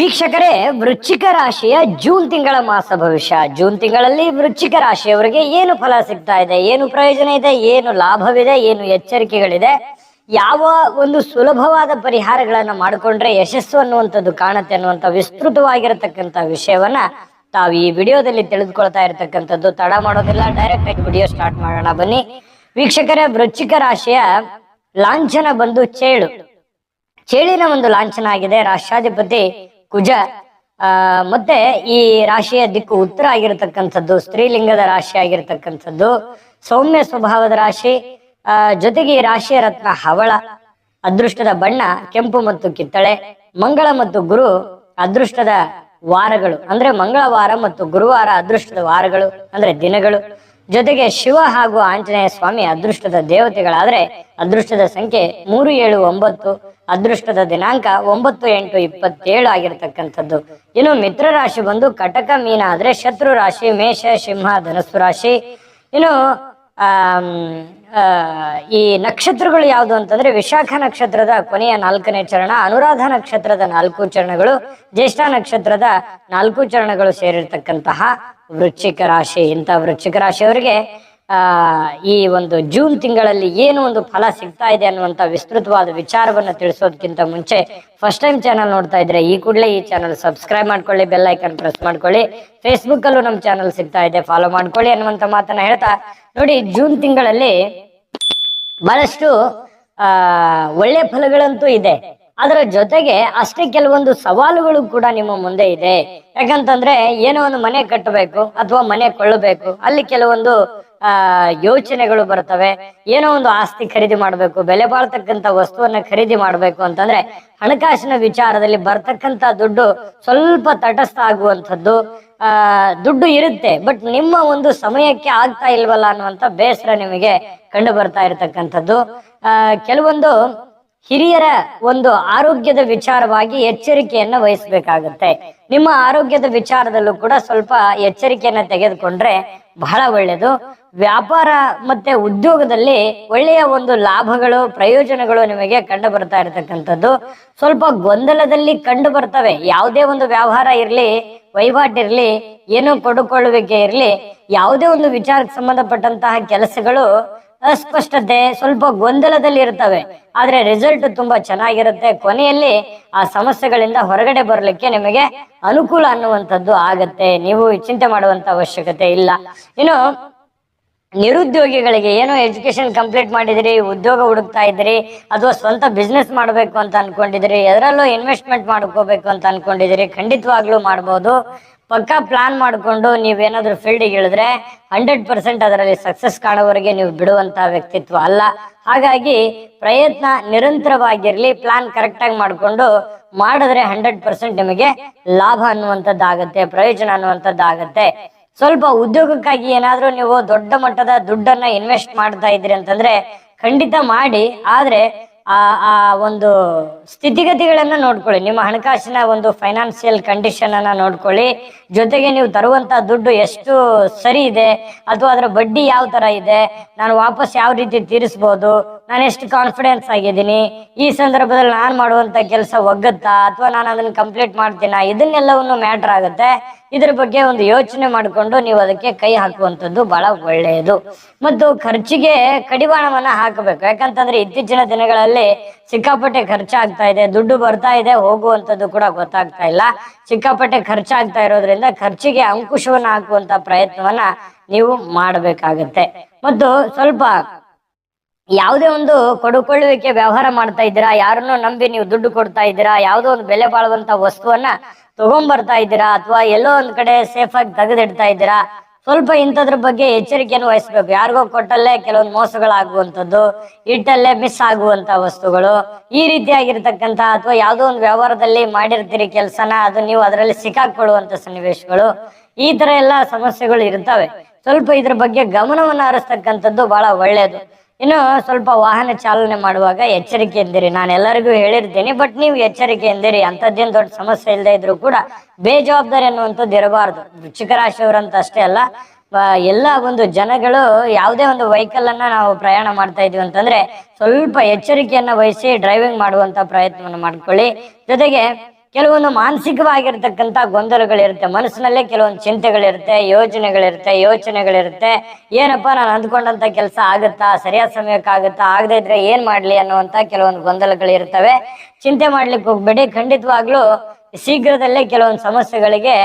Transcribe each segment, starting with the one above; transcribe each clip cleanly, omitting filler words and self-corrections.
ವೀಕ್ಷಕರೇ, ವೃಶ್ಚಿಕ ರಾಶಿಯ ಜೂನ್ ತಿಂಗಳ ಮಾಸ ಭವಿಷ್ಯ. ಜೂನ್ ತಿಂಗಳಲ್ಲಿ ವೃಶ್ಚಿಕ ರಾಶಿಯವರಿಗೆ ಏನು ಫಲ ಸಿಗ್ತಾ ಇದೆ, ಏನು ಪ್ರಯೋಜನ ಇದೆ, ಏನು ಲಾಭವಿದೆ, ಏನು ಎಚ್ಚರಿಕೆಗಳಿದೆ, ಯಾವ ಒಂದು ಸುಲಭವಾದ ಪರಿಹಾರಗಳನ್ನ ಮಾಡಿಕೊಂಡ್ರೆ ಯಶಸ್ಸು ಅನ್ನುವಂಥದ್ದು ಕಾಣುತ್ತೆ ಅನ್ನುವಂಥ ವಿಸ್ತೃತವಾಗಿರತಕ್ಕಂಥ ವಿಷಯವನ್ನ ತಾವು ಈ ವಿಡಿಯೋದಲ್ಲಿ ತಿಳಿದುಕೊಳ್ತಾ ಇರತಕ್ಕಂಥದ್ದು. ತಡ ಮಾಡೋದಿಲ್ಲ, ಡೈರೆಕ್ಟ್ ಆಗಿ ವಿಡಿಯೋ ಸ್ಟಾರ್ಟ್ ಮಾಡೋಣ ಬನ್ನಿ. ವೀಕ್ಷಕರೇ, ವೃಶ್ಚಿಕ ರಾಶಿಯ ಲಾಂಛನ ಬಂದು ಚೇಳು. ಚೇಳಿನ ಒಂದು ಲಾಂಛನ ಆಗಿದೆ. ರಾಷ್ಟ್ರಾಧಿಪತಿ ಕುಜ. ಮತ್ತೆ ಈ ರಾಶಿಯ ದಿಕ್ಕು ಉತ್ತರ ಆಗಿರತಕ್ಕಂಥದ್ದು, ಸ್ತ್ರೀಲಿಂಗದ ರಾಶಿ ಆಗಿರತಕ್ಕಂಥದ್ದು, ಸೌಮ್ಯ ಸ್ವಭಾವದ ರಾಶಿ. ಜೊತೆಗೆ ಈ ರಾಶಿಯ ರತ್ನ ಹವಳ. ಅದೃಷ್ಟದ ಬಣ್ಣ ಕೆಂಪು ಮತ್ತು ಕಿತ್ತಳೆ. ಮಂಗಳ ಮತ್ತು ಗುರು ಅದೃಷ್ಟದ ವಾರಗಳು, ಅಂದ್ರೆ ಮಂಗಳವಾರ ಮತ್ತು ಗುರುವಾರ ಅದೃಷ್ಟದ ವಾರಗಳು ಅಂದ್ರೆ ದಿನಗಳು. ಜೊತೆಗೆ ಶಿವ ಹಾಗೂ ಆಂಜನೇಯ ಸ್ವಾಮಿ ಅದೃಷ್ಟದ ದೇವತೆಗಳಾದ್ರೆ ಅದೃಷ್ಟದ ಸಂಖ್ಯೆ 3, 7, 9. ಅದೃಷ್ಟದ ದಿನಾಂಕ 9, 8, 27 ಆಗಿರತಕ್ಕಂಥದ್ದು. ಇನ್ನು ಮಿತ್ರ ರಾಶಿ ಬಂದು ಕಟಕ, ಮೀನ ಆದ್ರೆ ಶತ್ರು ರಾಶಿ, ಮೇಷ, ಸಿಂಹ, ಧನಸ್ಸು ರಾಶಿ. ಇನ್ನು ಈ ನಕ್ಷತ್ರಗಳು ಯಾವುದು ಅಂತಂದ್ರೆ ವಿಶಾಖ ನಕ್ಷತ್ರದ ಕೊನೆಯ 4ನೇ ಚರಣ, ಅನುರಾಧ ನಕ್ಷತ್ರದ 4 ಚರಣಗಳು, ಜ್ಯೇಷ್ಠ ನಕ್ಷತ್ರದ 4 ಚರಣಗಳು ಸೇರಿರ್ತಕ್ಕಂತಹ ವೃಶ್ಚಿಕ ರಾಶಿ. ಇಂಥ ವೃಶ್ಚಿಕ ರಾಶಿಯವರಿಗೆ ಈ ಒಂದು ಜೂನ್ ತಿಂಗಳಲ್ಲಿ ಏನು ಒಂದು ಫಲ ಸಿಗ್ತಾ ಇದೆ ಅನ್ನುವಂತ ವಿಸ್ತೃತವಾದ ವಿಚಾರವನ್ನ ತಿಳಿಸೋದಕ್ಕಿಂತ ಮುಂಚೆ ಫಸ್ಟ್ ಟೈಮ್ ಚಾನಲ್ ನೋಡ್ತಾ ಇದ್ರೆ ಈ ಕೂಡಲೇ ಈ ಚಾನಲ್ ಸಬ್ಸ್ಕ್ರೈಬ್ ಮಾಡ್ಕೊಳ್ಳಿ, ಬೆಲ್ ಐಕನ್ ಪ್ರೆಸ್ ಮಾಡ್ಕೊಳ್ಳಿ. ಫೇಸ್ಬುಕ್ ಅಲ್ಲೂ ನಮ್ಮ ಚಾನಲ್ ಸಿಗ್ತಾ ಇದೆ, ಫಾಲೋ ಮಾಡ್ಕೊಳ್ಳಿ ಅನ್ನುವಂತ ಮಾತನ್ನ ಹೇಳ್ತಾ, ನೋಡಿ, ಜೂನ್ ತಿಂಗಳಲ್ಲಿ ಬಹಳಷ್ಟು ಒಳ್ಳೆ ಫಲಗಳಂತೂ ಇದೆ. ಅದರ ಜೊತೆಗೆ ಅಷ್ಟೇ ಕೆಲವೊಂದು ಸವಾಲುಗಳು ಕೂಡ ನಿಮ್ಮ ಮುಂದೆ ಇದೆ. ಯಾಕಂತಂದ್ರೆ ಏನೋ ಒಂದು ಮನೆ ಕಟ್ಟಬೇಕು ಅಥವಾ ಮನೆ ಕೊಳ್ಳಬೇಕು, ಅಲ್ಲಿ ಕೆಲವೊಂದು ಯೋಚನೆಗಳು ಬರ್ತವೆ. ಏನೋ ಒಂದು ಆಸ್ತಿ ಖರೀದಿ ಮಾಡ್ಬೇಕು, ಬೆಲೆ ಬಾಳ್ತಕ್ಕಂಥ ವಸ್ತುವನ್ನ ಖರೀದಿ ಮಾಡ್ಬೇಕು ಅಂತಂದ್ರೆ ಹಣಕಾಸಿನ ವಿಚಾರದಲ್ಲಿ ಬರ್ತಕ್ಕಂಥ ದುಡ್ಡು ಸ್ವಲ್ಪ ತಟಸ್ಥ ಆಗುವಂಥದ್ದು. ದುಡ್ಡು ಇರುತ್ತೆ, ಬಟ್ ನಿಮ್ಮ ಒಂದು ಸಮಯಕ್ಕೆ ಆಗ್ತಾ ಇಲ್ವಲ್ಲ ಅನ್ನುವಂಥ ಬೇಸರ ನಿಮಗೆ ಕಂಡು ಬರ್ತಾ ಇರತಕ್ಕಂಥದ್ದು. ಕೆಲವೊಂದು ಹಿರಿಯರ ಒಂದು ಆರೋಗ್ಯದ ವಿಚಾರವಾಗಿ ಎಚ್ಚರಿಕೆಯನ್ನ ವಹಿಸ್ಬೇಕಾಗತ್ತೆ. ನಿಮ್ಮ ಆರೋಗ್ಯದ ವಿಚಾರದಲ್ಲೂ ಕೂಡ ಸ್ವಲ್ಪ ಎಚ್ಚರಿಕೆಯನ್ನ ತೆಗೆದುಕೊಂಡ್ರೆ ಬಹಳ ಒಳ್ಳೆಯದು. ವ್ಯಾಪಾರ ಮತ್ತೆ ಉದ್ಯೋಗದಲ್ಲಿ ಒಳ್ಳೆಯ ಒಂದು ಲಾಭಗಳು, ಪ್ರಯೋಜನಗಳು ನಿಮಗೆ ಕಂಡು ಬರ್ತಾ ಇರತಕ್ಕಂಥದ್ದು. ಸ್ವಲ್ಪ ಗೊಂದಲದಲ್ಲಿ ಕಂಡು ಬರ್ತವೆ. ಯಾವುದೇ ಒಂದು ವ್ಯವಹಾರ ಇರ್ಲಿ, ವಹಿವಾಟಿರ್ಲಿ, ಏನೋ ಕೊಡುಕೊಳ್ಳುವಿಕೆ ಇರ್ಲಿ, ಯಾವುದೇ ಒಂದು ವಿಚಾರಕ್ಕೆ ಸಂಬಂಧಪಟ್ಟಂತಹ ಕೆಲಸಗಳು ಅಸ್ಪಷ್ಟತೆ, ಸ್ವಲ್ಪ ಗೊಂದಲದಲ್ಲಿ ಇರ್ತವೆ. ಆದ್ರೆ ರಿಸಲ್ಟ್ ತುಂಬಾ ಚೆನ್ನಾಗಿರುತ್ತೆ. ಕೊನೆಯಲ್ಲಿ ಆ ಸಮಸ್ಯೆಗಳಿಂದ ಹೊರಗಡೆ ಬರಲಿಕ್ಕೆ ನಿಮಗೆ ಅನುಕೂಲ ಅನ್ನುವಂಥದ್ದು ಆಗತ್ತೆ. ನೀವು ಚಿಂತೆ ಮಾಡುವಂತ ಅವಶ್ಯಕತೆ ಇಲ್ಲ. ಇನ್ನು ನಿರುದ್ಯೋಗಿಗಳಿಗೆ, ಏನೋ ಎಜುಕೇಶನ್ ಕಂಪ್ಲೀಟ್ ಮಾಡಿದಿರಿ, ಉದ್ಯೋಗ ಹುಡುಕ್ತಾ ಇದ್ರಿ, ಅಥವಾ ಸ್ವಂತ ಬಿಸ್ನೆಸ್ ಮಾಡಬೇಕು ಅಂತ ಅನ್ಕೊಂಡಿದಿರಿ, ಎದರಲ್ಲೂ ಇನ್ವೆಸ್ಟ್ಮೆಂಟ್ ಮಾಡ್ಕೋಬೇಕು ಅಂತ ಅನ್ಕೊಂಡಿದಿರಿ, ಖಂಡಿತವಾಗ್ಲೂ ಮಾಡ್ಬೋದು. ಪಕ್ಕಾ ಪ್ಲಾನ್ ಮಾಡಿಕೊಂಡು ನೀವೇನಾದ್ರೂ ಫೀಲ್ಡಿಗೆ ಇಳಿದ್ರೆ 100% ಅದರಲ್ಲಿ ಸಕ್ಸಸ್ ಕಾಣೋವರೆಗೆ ನೀವು ಬಿಡುವಂತ ವ್ಯಕ್ತಿತ್ವ ಅಲ್ಲ. ಹಾಗಾಗಿ ಪ್ರಯತ್ನ ನಿರಂತರವಾಗಿರ್ಲಿ, ಪ್ಲಾನ್ ಕರೆಕ್ಟ್ ಆಗಿ ಮಾಡ್ಕೊಂಡು ಮಾಡಿದ್ರೆ 100% ನಿಮಗೆ ಲಾಭ ಅನ್ನುವಂಥದ್ದಾಗತ್ತೆ, ಪ್ರಯೋಜನ ಅನ್ನುವಂಥದ್ದಾಗತ್ತೆ. ಸ್ವಲ್ಪ ಉದ್ಯೋಗಕ್ಕಾಗಿ ಏನಾದ್ರೂ ನೀವು ದೊಡ್ಡ ಮಟ್ಟದ ದುಡ್ಡನ್ನ ಇನ್ವೆಸ್ಟ್ ಮಾಡ್ತಾ ಇದ್ರಿ ಅಂತಂದ್ರೆ ಖಂಡಿತ ಮಾಡಿ. ಆದ್ರೆ ಆ ಒಂದು ಸ್ಥಿತಿಗತಿಗಳನ್ನ ನೋಡ್ಕೊಳ್ಳಿ, ನಿಮ್ಮ ಹಣಕಾಸಿನ ಒಂದು ಫೈನಾನ್ಸಿಯಲ್ ಕಂಡೀಷನ್ ಅನ್ನ ನೋಡ್ಕೊಳ್ಳಿ. ಜೊತೆಗೆ ನೀವು ತರುವಂತ ದುಡ್ಡು ಎಷ್ಟು ಸರಿ ಇದೆ, ಅಥವಾ ಅದರ ಬಡ್ಡಿ ಯಾವ ತರ ಇದೆ, ನಾನು ವಾಪಸ್ ಯಾವ ರೀತಿ ತೀರಿಸ್ಬೋದು, ನಾನು ಎಷ್ಟು ಕಾನ್ಫಿಡೆನ್ಸ್ ಆಗಿದ್ದೀನಿ, ಈ ಸಂದರ್ಭದಲ್ಲಿ ನಾನು ಮಾಡುವಂತ ಕೆಲಸ ಒಗ್ಗತ್ತಾ, ಅಥವಾ ನಾನು ಅದನ್ನ ಕಂಪ್ಲೀಟ್ ಮಾಡ್ತೀನ, ಇದನ್ನೆಲ್ಲವನ್ನು ಮ್ಯಾಟರ್ ಆಗುತ್ತೆ. ಇದ್ರ ಬಗ್ಗೆ ಒಂದು ಯೋಚನೆ ಮಾಡಿಕೊಂಡು ನೀವು ಅದಕ್ಕೆ ಕೈ ಹಾಕುವಂಥದ್ದು ಬಹಳ ಒಳ್ಳೆಯದು. ಮತ್ತು ಖರ್ಚಿಗೆ ಕಡಿವಾಣವನ್ನ ಹಾಕಬೇಕು. ಯಾಕಂತಂದ್ರೆ ಇತ್ತೀಚಿನ ದಿನಗಳಲ್ಲಿ ಸಿಕ್ಕಾಪಟ್ಟೆ ಖರ್ಚಾಗ್ತಾ ಇದೆ, ದುಡ್ಡು ಬರ್ತಾ ಇದೆ, ಹೋಗುವಂಥದ್ದು ಕೂಡ ಗೊತ್ತಾಗ್ತಾ ಇಲ್ಲ. ಸಿಕ್ಕಾಪಟ್ಟೆ ಖರ್ಚಾಗ್ತಾ ಇರೋದ್ರಿಂದ ಖರ್ಚಿಗೆ ಅಂಕುಶವನ್ನ ಹಾಕುವಂತ ಪ್ರಯತ್ನವನ್ನ ನೀವು ಮಾಡಬೇಕಾಗತ್ತೆ. ಮತ್ತು ಸ್ವಲ್ಪ ಯಾವುದೇ ಒಂದು ಕೊಡುಕೊಳ್ಳುವಿಕೆ ವ್ಯವಹಾರ ಮಾಡ್ತಾ ಇದ್ದೀರಾ, ಯಾರನ್ನೋ ನಂಬಿ ನೀವು ದುಡ್ಡು ಕೊಡ್ತಾ ಇದ್ದೀರಾ, ಯಾವುದೋ ಒಂದು ಬೆಲೆ ಬಾಳುವಂತ ವಸ್ತುವನ್ನ ತಗೊಂಡ್ಬರ್ತಾ ಇದ್ದೀರಾ, ಅಥವಾ ಎಲ್ಲೋ ಒಂದ್ ಕಡೆ ಸೇಫ್ ಆಗಿ ತೆಗೆದಿಡ್ತಾ ಇದ್ದೀರಾ, ಸ್ವಲ್ಪ ಇಂಥದ್ರ ಬಗ್ಗೆ ಎಚ್ಚರಿಕೆಯನ್ನು ವಹಿಸ್ಬೇಕು. ಯಾರಿಗೋ ಕೊಟ್ಟಲ್ಲೇ ಕೆಲವೊಂದು ಮೋಸಗಳಾಗುವಂಥದ್ದು, ಇಟ್ಟಲ್ಲೇ ಮಿಸ್ ಆಗುವಂತ ವಸ್ತುಗಳು, ಈ ರೀತಿಯಾಗಿರ್ತಕ್ಕಂಥ, ಅಥವಾ ಯಾವುದೋ ಒಂದು ವ್ಯವಹಾರದಲ್ಲಿ ಮಾಡಿರ್ತೀರಿ ಕೆಲಸನ, ಅದು ನೀವು ಅದರಲ್ಲಿ ಸಿಕ್ಕಾಕೊಳ್ಳುವಂತ ಸನ್ನಿವೇಶಗಳು, ಈ ತರ ಎಲ್ಲ ಸಮಸ್ಯೆಗಳು ಇರ್ತವೆ. ಸ್ವಲ್ಪ ಇದ್ರ ಬಗ್ಗೆ ಗಮನವನ್ನ ಹರಿಸ್ತಕ್ಕಂಥದ್ದು ಬಹಳ ಒಳ್ಳೆಯದು. ಇನ್ನು ಸ್ವಲ್ಪ ವಾಹನ ಚಾಲನೆ ಮಾಡುವಾಗ ಎಚ್ಚರಿಕೆಯಿಂದಿರಿ. ನಾನು ಎಲ್ಲರಿಗೂ ಹೇಳಿರ್ತೀನಿ, ಬಟ್ ನೀವು ಎಚ್ಚರಿಕೆಯಿಂದಿರಿ. ಅಂಥದ್ದೇನು ದೊಡ್ಡ ಸಮಸ್ಯೆ ಇಲ್ಲದೆ ಇದ್ರು ಕೂಡ ಬೇಜವಾಬ್ದಾರಿ ಅನ್ನುವಂಥದ್ದು ಇರಬಾರ್ದು. ವೃಶ್ಚಿಕ ರಾಶಿಯವರಂತ ಅಷ್ಟೇ ಅಲ್ಲ, ಎಲ್ಲ ಒಂದು ಜನಗಳು ಯಾವುದೇ ಒಂದು ವೆಹಿಕಲ್ ಅನ್ನ ನಾವು ಪ್ರಯಾಣ ಮಾಡ್ತಾ ಇದೀವಿ ಅಂತಂದ್ರೆ ಸ್ವಲ್ಪ ಎಚ್ಚರಿಕೆಯನ್ನ ವಹಿಸಿ ಡ್ರೈವಿಂಗ್ ಮಾಡುವಂತ ಪ್ರಯತ್ನವನ್ನು ಮಾಡ್ಕೊಳ್ಳಿ. ಜೊತೆಗೆ ಕೆಲವೊಂದು ಮಾನಸಿಕವಾಗಿರ್ತಕ್ಕಂಥ ಗೊಂದಲಗಳಿರುತ್ತೆ, ಮನಸ್ಸಿನಲ್ಲೇ ಕೆಲವೊಂದು ಚಿಂತೆಗಳಿರುತ್ತೆ, ಯೋಚನೆಗಳಿರುತ್ತೆ. ಏನಪ್ಪ ನಾನು ಅಂದ್ಕೊಂಡಂತ ಕೆಲಸ ಆಗುತ್ತಾ, ಸರಿಯಾದ ಸಮಯಕ್ಕಾಗುತ್ತಾ, ಆಗದೆ ಇದ್ರೆ ಏನ್ ಮಾಡ್ಲಿ ಅನ್ನುವಂತ ಕೆಲವೊಂದು ಗೊಂದಲಗಳಿರ್ತವೆ. ಚಿಂತೆ ಮಾಡ್ಲಿಕ್ಕೆ ಹೋಗ್ಬೇಡಿ, ಖಂಡಿತವಾಗ್ಲೂ ಶೀಘ್ರದಲ್ಲೇ ಕೆಲವೊಂದು ಸಮಸ್ಯೆಗಳಿಗೆ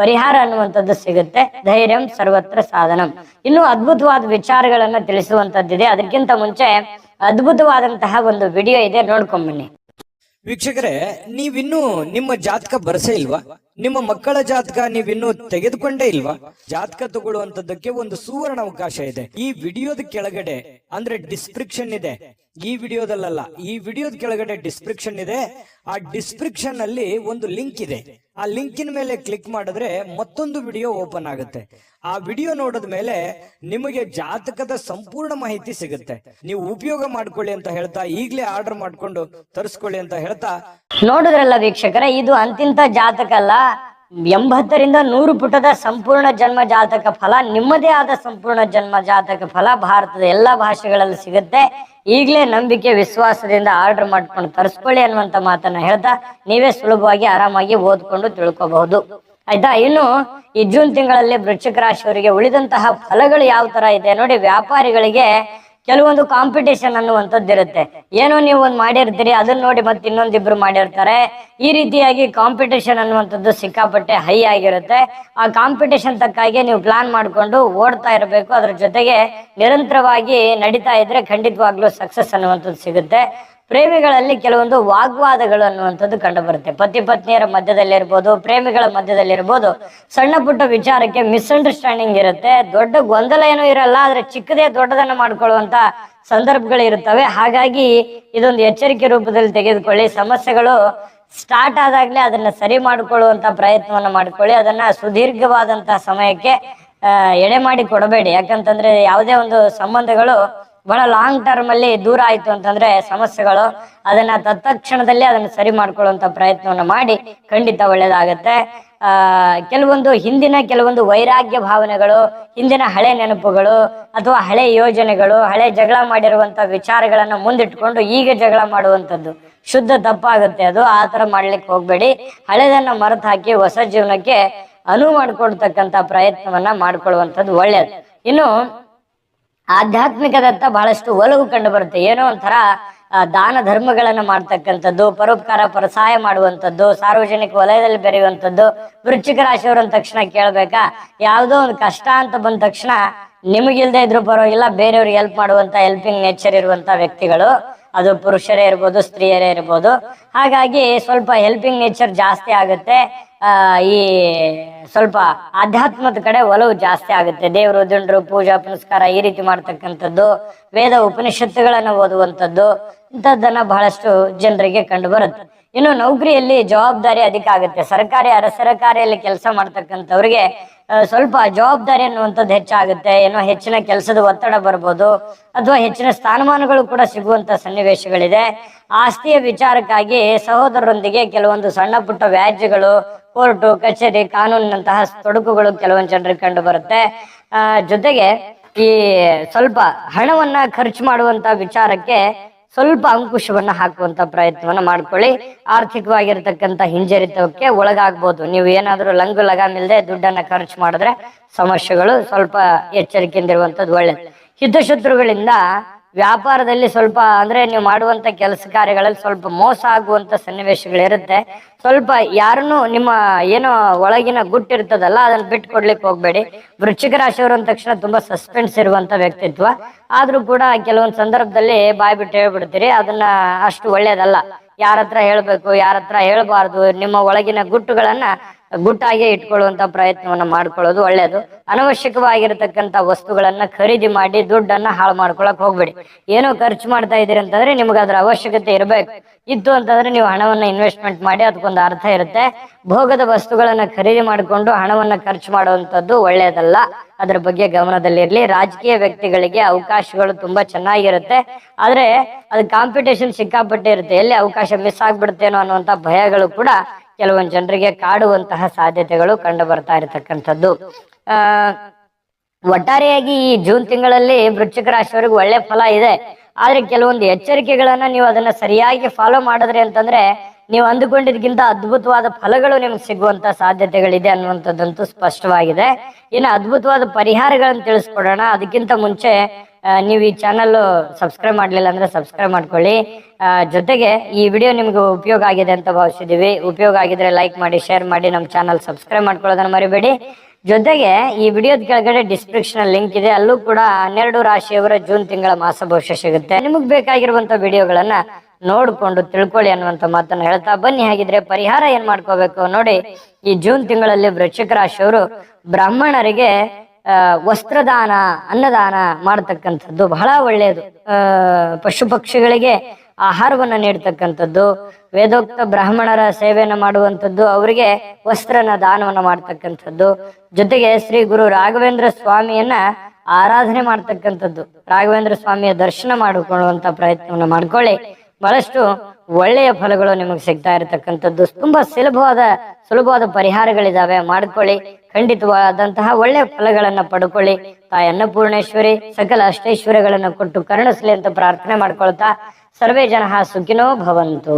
ಪರಿಹಾರ ಅನ್ನುವಂಥದ್ದು ಸಿಗುತ್ತೆ. ಧೈರ್ಯಂ ಸರ್ವತ್ರ ಸಾಧನಂ. ಇನ್ನು ಅದ್ಭುತವಾದ ವಿಚಾರಗಳನ್ನ ತಿಳಿಸುವಂತದ್ದಿದೆ. ಅದಕ್ಕಿಂತ ಮುಂಚೆ ಅದ್ಭುತವಾದಂತಹ ಒಂದು ವಿಡಿಯೋ ಇದೆ, ನೋಡ್ಕೊಂಬನ್ನಿ. ವೀಕ್ಷಕರೇ, ನೀವಿನ್ನೂ ನಿಮ್ಮ ಜಾತಕ ಬರಸೇ ಇಲ್ವಾ? ನಿಮ್ಮ ಮಕ್ಕಳ ಜಾತಕ ನೀವಿನ್ನೂ ತೆಗೆದುಕೊಂಡೇ ಇಲ್ವಾ? ಜಾತಕ ತಗೊಳ್ಳುವಂತದ್ದಕ್ಕೆ ಒಂದು ಸುವರ್ಣ ಅವಕಾಶ ಇದೆ. ಈ ವಿಡಿಯೋದ ಕೆಳಗಡೆ ಅಂದ್ರೆ ಡಿಸ್ಕ್ರಿಪ್ಷನ್ ಇದೆ, ಈ ವಿಡಿಯೋದಲ್ಲ, ಈ ವಿಡಿಯೋದ ಕೆಳಗಡೆ ಡಿಸ್ಕ್ರಿಪ್ಷನ್ ಇದೆ. ಆ ಡಿಸ್ಕ್ರಿಪ್ಷನ್ ಅಲ್ಲಿ ಒಂದು ಲಿಂಕ್ ಇದೆ. ಆ ಲಿಂಕಿನ ಮೇಲೆ ಕ್ಲಿಕ್ ಮಾಡಿದ್ರೆ ಮತ್ತೊಂದು ವಿಡಿಯೋ ಓಪನ್ ಆಗುತ್ತೆ. ಆ ವಿಡಿಯೋ ನೋಡಿದ ಮೇಲೆ ನಿಮಗೆ ಜಾತಕದ ಸಂಪೂರ್ಣ ಮಾಹಿತಿ ಸಿಗುತ್ತೆ. ನೀವು ಉಪಯೋಗ ಮಾಡ್ಕೊಳ್ಳಿ ಅಂತ ಹೇಳ್ತಾ, ಈಗಲೇ ಆರ್ಡರ್ ಮಾಡ್ಕೊಂಡು ತರಿಸ್ಕೊಳ್ಳಿ ಅಂತ ಹೇಳ್ತಾ. ನೋಡಿದ್ರಲ್ಲ ವೀಕ್ಷಕರೇ, ಇದು ಅಂತಿಂತ ಜಾತಕ ಅಲ್ಲ, 80ರಿಂದ 100 ಪುಟದ ಸಂಪೂರ್ಣ ಜನ್ಮ ಜಾತಕ ಫಲ, ನಿಮ್ಮದೇ ಆದ ಸಂಪೂರ್ಣ ಜನ್ಮ ಜಾತಕ ಫಲ ಭಾರತದ ಎಲ್ಲಾ ಭಾಷೆಗಳಲ್ಲಿ ಸಿಗುತ್ತೆ. ಈಗಲೇ ನಂಬಿಕೆ ವಿಶ್ವಾಸದಿಂದ ಆರ್ಡರ್ ಮಾಡ್ಕೊಂಡು ತರಿಸ್ಕೊಳ್ಳಿ ಅನ್ನುವಂತ ಮಾತನ್ನ ಹೇಳ್ತಾ, ನೀವೇ ಸುಲಭವಾಗಿ ಆರಾಮಾಗಿ ಓದ್ಕೊಂಡು ತಿಳ್ಕೋಬಹುದು. ಆಯ್ತಾ? ಇನ್ನು ಈ ಜೂನ್ ತಿಂಗಳಲ್ಲಿ ವೃಶ್ಚಿಕ ರಾಶಿಯವರಿಗೆ ಉಳಿದಂತಹ ಫಲಗಳು ಯಾವ ತರ ಇದೆ ನೋಡಿ. ವ್ಯಾಪಾರಿಗಳಿಗೆ ಕೆಲವೊಂದು ಕಾಂಪಿಟೇಷನ್ ಅನ್ನುವಂಥದ್ದು ಇರುತ್ತೆ. ಏನೋ ನೀವು ಒಂದು ಮಾಡಿರ್ತೀರಿ, ಅದನ್ನ ನೋಡಿ ಮತ್ತೆ ಇನ್ನೊಂದಿಬ್ರು ಮಾಡಿರ್ತಾರೆ. ಈ ರೀತಿಯಾಗಿ ಕಾಂಪಿಟೇಷನ್ ಅನ್ನುವಂಥದ್ದು ಸಿಕ್ಕಾಪಟ್ಟೆ ಹೈ ಆಗಿರುತ್ತೆ. ಆ ಕಾಂಪಿಟೇಷನ್ ತಕ್ಕಾಗೆ ನೀವು ಪ್ಲಾನ್ ಮಾಡ್ಕೊಂಡು ಓಡ್ತಾ ಇರಬೇಕು. ಅದ್ರ ಜೊತೆಗೆ ನಿರಂತರವಾಗಿ ನಡೀತಾ ಇದ್ರೆ ಖಂಡಿತವಾಗ್ಲೂ ಸಕ್ಸಸ್ ಅನ್ನುವಂಥದ್ದು ಸಿಗುತ್ತೆ. ಪ್ರೇಮಿಗಳಲ್ಲಿ ಕೆಲವೊಂದು ವಾಗ್ವಾದಗಳು ಅನ್ನುವಂಥದ್ದು ಕಂಡು ಬರುತ್ತೆ. ಪತಿ ಪತ್ನಿಯರ ಮಧ್ಯದಲ್ಲಿರ್ಬೋದು, ಪ್ರೇಮಿಗಳ ಮಧ್ಯದಲ್ಲಿರ್ಬೋದು, ಸಣ್ಣ ಪುಟ್ಟ ವಿಚಾರಕ್ಕೆ ಮಿಸ್ಅಂಡರ್ಸ್ಟ್ಯಾಂಡಿಂಗ್ ಇರುತ್ತೆ. ದೊಡ್ಡ ಗೊಂದಲ ಏನೂ ಇರಲ್ಲ, ಆದ್ರೆ ಚಿಕ್ಕದೇ ದೊಡ್ಡದನ್ನ ಮಾಡ್ಕೊಳ್ಳುವಂತ ಸಂದರ್ಭಗಳು ಇರುತ್ತವೆ. ಹಾಗಾಗಿ ಇದೊಂದು ಎಚ್ಚರಿಕೆ ರೂಪದಲ್ಲಿ ತೆಗೆದುಕೊಳ್ಳಿ. ಸಮಸ್ಯೆಗಳು ಸ್ಟಾರ್ಟ್ ಆದಾಗ್ಲೇ ಅದನ್ನ ಸರಿ ಮಾಡಿಕೊಳ್ಳುವಂತ ಪ್ರಯತ್ನವನ್ನ ಮಾಡ್ಕೊಳ್ಳಿ. ಅದನ್ನ ಸುದೀರ್ಘವಾದಂತಹ ಸಮಯಕ್ಕೆ ಎಡೆ ಮಾಡಿ ಕೊಡಬೇಡಿ. ಯಾಕಂತಂದ್ರೆ ಯಾವುದೇ ಒಂದು ಸಂಬಂಧಗಳು ಬಹಳ ಲಾಂಗ್ ಟರ್ಮ್ ಅಲ್ಲಿ ದೂರ ಆಯ್ತು ಅಂತಂದ್ರೆ ಸಮಸ್ಯೆಗಳು, ಅದನ್ನ ತತ್ಕ್ಷಣದಲ್ಲಿ ಅದನ್ನ ಸರಿ ಮಾಡ್ಕೊಳ್ಳುವಂತ ಪ್ರಯತ್ನವನ್ನ ಮಾಡಿ, ಖಂಡಿತ ಒಳ್ಳೇದಾಗತ್ತೆ. ಕೆಲವೊಂದು ಕೆಲವೊಂದು ವೈರಾಗ್ಯ ಭಾವನೆಗಳು, ಹಿಂದಿನ ಹಳೆ ನೆನಪುಗಳು ಅಥವಾ ಹಳೆ ಯೋಜನೆಗಳು, ಹಳೆ ಜಗಳ ಮಾಡಿರುವಂತ ವಿಚಾರಗಳನ್ನ ಮುಂದಿಟ್ಕೊಂಡು ಈಗ ಜಗಳ ಮಾಡುವಂತದ್ದು ಶುದ್ಧ ತಪ್ಪಾಗುತ್ತೆ. ಅದು ಆ ತರ ಮಾಡ್ಲಿಕ್ಕೆ ಹೋಗ್ಬೇಡಿ. ಹಳೆದನ್ನ ಮರೆತು ಹಾಕಿ ಹೊಸ ಜೀವನಕ್ಕೆ ಅನುವು ಮಾಡ್ಕೊಳ್ತಕ್ಕಂತ ಪ್ರಯತ್ನವನ್ನ ಮಾಡ್ಕೊಳ್ಳುವಂಥದ್ದು ಒಳ್ಳೇದು. ಇನ್ನು ಆಧ್ಯಾತ್ಮಿಕದತ್ತ ಬಹಳಷ್ಟು ಒಲವು ಕಂಡು ಬರುತ್ತೆ. ಏನೋ ಒಂಥರ ದಾನ ಧರ್ಮಗಳನ್ನ ಮಾಡ್ತಕ್ಕಂಥದ್ದು, ಪರೋಪಕಾರ ಪರಸಹಾಯ ಮಾಡುವಂಥದ್ದು, ಸಾರ್ವಜನಿಕ ವಲಯದಲ್ಲಿ ಬೆರೆಯುವಂಥದ್ದು. ವೃಶ್ಚಿಕ ರಾಶಿಯವರು ಅಂದ ತಕ್ಷಣ ಕೇಳ್ಬೇಕಾ, ಯಾವುದೋ ಒಂದು ಕಷ್ಟ ಅಂತ ಬಂದ ತಕ್ಷಣ ನಿಮಗಿಲ್ದೇ ಇದ್ರು ಪರವಾಗಿಲ್ಲ, ಬೇರೆಯವ್ರಿಗೆ ಹೆಲ್ಪ್ ಮಾಡುವಂತ ಹೆಲ್ಪಿಂಗ್ ನೇಚರ್ ಇರುವಂತ ವ್ಯಕ್ತಿಗಳು, ಅದು ಪುರುಷರೇ ಇರ್ಬೋದು, ಸ್ತ್ರೀಯರೇ ಇರ್ಬೋದು. ಹಾಗಾಗಿ ಸ್ವಲ್ಪ ಹೆಲ್ಪಿಂಗ್ ನೇಚರ್ ಜಾಸ್ತಿ ಆಗುತ್ತೆ. ಈ ಸ್ವಲ್ಪ ಆಧ್ಯಾತ್ಮದ ಕಡೆ ಒಲವು ಜಾಸ್ತಿ ಆಗುತ್ತೆ. ದೇವರು ದಿಂಡ್ರು ಪೂಜಾ ಪುನಸ್ಕಾರ ಈ ರೀತಿ ಮಾಡ್ತಕ್ಕಂಥದ್ದು, ವೇದ ಉಪನಿಷತ್ತುಗಳನ್ನ ಓದುವಂಥದ್ದು, ಇಂಥದ್ದನ್ನ ಬಹಳಷ್ಟು ಜನರಿಗೆ ಕಂಡು ಬರುತ್ತೆ. ಇನ್ನು ನೌಕರಿಯಲ್ಲಿ ಜವಾಬ್ದಾರಿ ಅಧಿಕ ಆಗುತ್ತೆ. ಸರ್ಕಾರಿ ಅರಸರಕಾರಿಯಲ್ಲಿ ಕೆಲಸ ಮಾಡ್ತಕ್ಕಂಥವ್ರಿಗೆ ಸ್ವಲ್ಪ ಜವಾಬ್ದಾರಿ ಅನ್ನುವಂಥದ್ದು ಹೆಚ್ಚಾಗುತ್ತೆ. ಏನೋ ಹೆಚ್ಚಿನ ಕೆಲಸದ ಒತ್ತಡ ಬರ್ಬೋದು, ಅಥವಾ ಹೆಚ್ಚಿನ ಸ್ಥಾನಮಾನಗಳು ಕೂಡ ಸಿಗುವಂತ ಸನ್ನಿವೇಶಗಳಿದೆ. ಆಸ್ತಿಯ ವಿಚಾರಕ್ಕಾಗಿ ಸಹೋದರರೊಂದಿಗೆ ಕೆಲವೊಂದು ಸಣ್ಣ ಪುಟ್ಟ ವ್ಯಾಜ್ಯಗಳು, ಕೋರ್ಟು ಕಚೇರಿ ಕಾನೂನಿನಂತಹ ತೊಡಕುಗಳು ಕೆಲವೊಂದು ಜನರಿಗೆ ಕಂಡು ಬರುತ್ತೆ. ಜೊತೆಗೆ ಈ ಸ್ವಲ್ಪ ಹಣವನ್ನ ಖರ್ಚು ಮಾಡುವಂತ ವಿಚಾರಕ್ಕೆ ಸ್ವಲ್ಪ ಅಂಕುಶವನ್ನ ಹಾಕುವಂತ ಪ್ರಯತ್ನವನ್ನ ಮಾಡ್ಕೊಳ್ಳಿ. ಆರ್ಥಿಕವಾಗಿರ್ತಕ್ಕಂಥ ಹಿಂಜರಿತಕ್ಕೆ ಒಳಗಾಗ್ಬೋದು. ನೀವು ಏನಾದ್ರೂ ಲಂಗು ಲಗಾಮಿಲ್ದೆ ದುಡ್ಡನ್ನ ಖರ್ಚು ಮಾಡಿದ್ರೆ ಸಮಸ್ಯೆಗಳು, ಸ್ವಲ್ಪ ಎಚ್ಚರಿಕೆಯಿಂದ ಇರುವಂತದ್ದು ಒಳ್ಳೇದು. ಹಿತಶತ್ರುಗಳಿಂದ ವ್ಯಾಪಾರದಲ್ಲಿ ಸ್ವಲ್ಪ ಅಂದ್ರೆ ನೀವು ಮಾಡುವಂತ ಕೆಲಸ ಕಾರ್ಯಗಳಲ್ಲಿ ಸ್ವಲ್ಪ ಮೋಸ ಆಗುವಂತ ಸನ್ನಿವೇಶಗಳಿರುತ್ತೆ. ಸ್ವಲ್ಪ ಯಾರನ್ನು ನಿಮ್ಮ ಏನೋ ಒಳಗಿನ ಗುಟ್ಟಿರ್ತದಲ್ಲ ಅದನ್ನ ಬಿಟ್ಟು ಕೊಡ್ಲಿಕ್ಕೆ ಹೋಗ್ಬೇಡಿ. ವೃಶ್ಚಿಕ ರಾಶಿಯವರು ಅಂದ ತಕ್ಷಣ ತುಂಬಾ ಸಸ್ಪೆನ್ಸ್ ಇರುವಂತ ವ್ಯಕ್ತಿತ್ವ, ಆದ್ರೂ ಕೂಡ ಕೆಲವೊಂದು ಸಂದರ್ಭದಲ್ಲಿ ಬಾಯ್ ಬಿಟ್ಟು ಹೇಳ್ಬಿಡ್ತೀರಿ. ಅದನ್ನ ಅಷ್ಟು ಒಳ್ಳೇದಲ್ಲ. ಯಾರ ಹತ್ರ ಹೇಳ್ಬೇಕು, ಯಾರ ಹತ್ರ ಹೇಳ್ಬಾರ್ದು, ನಿಮ್ಮ ಒಳಗಿನ ಗುಟ್ಟುಗಳನ್ನ ಗುಟ್ಟಾಗೆ ಇಟ್ಕೊಳ್ಳುವಂತ ಪ್ರಯತ್ನವನ್ನ ಮಾಡ್ಕೊಳ್ಳೋದು ಒಳ್ಳೇದು. ಅನವಶ್ಯಕವಾಗಿರತಕ್ಕಂತ ವಸ್ತುಗಳನ್ನ ಖರೀದಿ ಮಾಡಿ ದುಡ್ಡನ್ನ ಹಾಳು ಮಾಡ್ಕೊಳಕ್ ಹೋಗ್ಬೇಡಿ. ಏನೋ ಖರ್ಚು ಮಾಡ್ತಾ ಇದೀರಿ ಅಂತಂದ್ರೆ ನಿಮ್ಗೆ ಅದ್ರ ಅವಶ್ಯಕತೆ ಇತ್ತು ಅಂತಂದ್ರೆ ನೀವು ಹಣವನ್ನ ಇನ್ವೆಸ್ಟ್ಮೆಂಟ್ ಮಾಡಿ, ಅದಕ್ಕೊಂದು ಅರ್ಥ ಇರುತ್ತೆ. ಭೋಗದ ವಸ್ತುಗಳನ್ನ ಖರೀದಿ ಮಾಡಿಕೊಂಡು ಹಣವನ್ನ ಖರ್ಚು ಮಾಡುವಂತದ್ದು ಒಳ್ಳೇದಲ್ಲ. ಅದ್ರ ಬಗ್ಗೆ ಗಮನದಲ್ಲಿರ್ಲಿ. ರಾಜಕೀಯ ವ್ಯಕ್ತಿಗಳಿಗೆ ಅವಕಾಶಗಳು ತುಂಬಾ ಚೆನ್ನಾಗಿರುತ್ತೆ, ಆದ್ರೆ ಅದು ಕಾಂಪಿಟೇಷನ್ ಸಿಕ್ಕಾಪಟ್ಟೆ ಇರುತ್ತೆ. ಎಲ್ಲಿ ಅವಕಾಶ ಮಿಸ್ ಆಗ್ಬಿಡ್ತೇನೋ ಅನ್ನುವಂತ ಭಯಗಳು ಕೂಡ ಕೆಲವೊಂದು ಜನರಿಗೆ ಕಾಡುವಂತಹ ಸಾಧ್ಯತೆಗಳು ಕಂಡು ಬರ್ತಾ ಇರತಕ್ಕಂಥದ್ದು. ಒಟ್ಟಾರೆಯಾಗಿ ಈ ಜೂನ್ ತಿಂಗಳಲ್ಲಿ ವೃಶ್ಚಿಕ ರಾಶಿಯವರಿಗೆ ಒಳ್ಳೆ ಫಲ ಇದೆ. ಆದ್ರೆ ಕೆಲವೊಂದು ಎಚ್ಚರಿಕೆಗಳನ್ನ ನೀವು ಅದನ್ನ ಸರಿಯಾಗಿ ಫಾಲೋ ಮಾಡಿದ್ರಿ ಅಂತಂದ್ರೆ ನೀವು ಅಂದುಕೊಂಡಿದ್ಕಿಂತ ಅದ್ಭುತವಾದ ಫಲಗಳು ನಿಮ್ಗೆ ಸಿಗುವಂತ ಸಾಧ್ಯತೆಗಳಿದೆ ಅನ್ನುವಂಥದ್ದಂತೂ ಸ್ಪಷ್ಟವಾಗಿದೆ. ಇನ್ನು ಅದ್ಭುತವಾದ ಪರಿಹಾರಗಳನ್ನು ತಿಳಿಸ್ಕೊಡೋಣ. ಅದಕ್ಕಿಂತ ಮುಂಚೆ ನೀವು ಈ ಚಾನಲ್ ಸಬ್ಸ್ಕ್ರೈಬ್ ಮಾಡ್ಲಿಲ್ಲ ಅಂದ್ರೆ ಸಬ್ಸ್ಕ್ರೈಬ್ ಮಾಡ್ಕೊಳ್ಳಿ. ಜೊತೆಗೆ ಈ ವಿಡಿಯೋ ನಿಮ್ಗೆ ಉಪಯೋಗ ಆಗಿದೆ ಅಂತ ಭಾವಿಸಿದೀವಿ. ಉಪಯೋಗ ಆಗಿದ್ರೆ ಲೈಕ್ ಮಾಡಿ, ಶೇರ್ ಮಾಡಿ, ನಮ್ಮ ಚಾನಲ್ ಸಬ್ಸ್ಕ್ರೈಬ್ ಮಾಡ್ಕೊಳ್ಳೋದನ್ನ ಮರಿಬೇಡಿ. ಜೊತೆಗೆ ಈ ವಿಡಿಯೋದ ಕೆಳಗಡೆ ಡಿಸ್ಕ್ರಿಪ್ಷನ್ ಲಿಂಕ್ ಇದೆ, ಅಲ್ಲೂ ಕೂಡ 12 ರಾಶಿಯವರ ಜೂನ್ ತಿಂಗಳ ಮಾಸ ಭವಿಷ್ಯ ಸಿಗುತ್ತೆ. ನಿಮಗ್ ಬೇಕಾಗಿರುವಂತ ವಿಡಿಯೋಗಳನ್ನ ನೋಡ್ಕೊಂಡು ತಿಳ್ಕೊಳ್ಳಿ ಅನ್ನುವಂತ ಮಾತನ್ನ ಹೇಳ್ತಾ ಬನ್ನಿ. ಹಾಗಿದ್ರೆ ಪರಿಹಾರ ಏನ್ ಮಾಡ್ಕೋಬೇಕು ನೋಡಿ. ಈ ಜೂನ್ ತಿಂಗಳಲ್ಲಿ ವೃಶ್ಚಿಕ ರಾಶಿಯವರು ಬ್ರಾಹ್ಮಣರಿಗೆ ವಸ್ತ್ರದಾನ, ಅನ್ನದಾನ ಮಾಡತಕ್ಕಂಥದ್ದು ಬಹಳ ಒಳ್ಳೆಯದು. ಪಶು ಪಕ್ಷಿಗಳಿಗೆ ಆಹಾರವನ್ನ ನೀಡ್ತಕ್ಕಂಥದ್ದು, ವೇದೋಕ್ತ ಬ್ರಾಹ್ಮಣರ ಸೇವೆಯನ್ನ ಮಾಡುವಂಥದ್ದು, ಅವರಿಗೆ ವಸ್ತ್ರನ ದಾನವನ್ನ ಮಾಡ್ತಕ್ಕಂಥದ್ದು, ಜೊತೆಗೆ ಶ್ರೀ ಗುರು ರಾಘವೇಂದ್ರ ಸ್ವಾಮಿಯನ್ನ ಆರಾಧನೆ ಮಾಡ್ತಕ್ಕಂಥದ್ದು, ರಾಘವೇಂದ್ರ ಸ್ವಾಮಿಯ ದರ್ಶನ ಮಾಡಿಕೊಳ್ಳುವಂತ ಪ್ರಯತ್ನವನ್ನ ಮಾಡ್ಕೊಳ್ಳಿ. ಬಹಳಷ್ಟು ಒಳ್ಳೆಯ ಫಲಗಳು ನಿಮಗೆ ಸಿಗ್ತಾ ಇರತಕ್ಕಂಥದ್ದು. ತುಂಬಾ ಸುಲಭವಾದ ಪರಿಹಾರಗಳಿದಾವೆ, ಮಾಡ್ಕೊಳ್ಳಿ. ಖಂಡಿತವಾದಂತಹ ಒಳ್ಳೆಯ ಫಲಗಳನ್ನ ಪಡ್ಕೊಳ್ಳಿ. ತಾಯಿ ಅನ್ನಪೂರ್ಣೇಶ್ವರಿ ಸಕಲ ಅಷ್ಟೈಶ್ವರ್ಯಗಳನ್ನ ಕೊಟ್ಟು ಕರುಣಿಸ್ಲಿ ಅಂತ ಪ್ರಾರ್ಥನೆ ಮಾಡ್ಕೊಳ್ತಾ ಸರ್ವೇ ಜನಃ ಸುಖಿನೋ ಭವಂತು.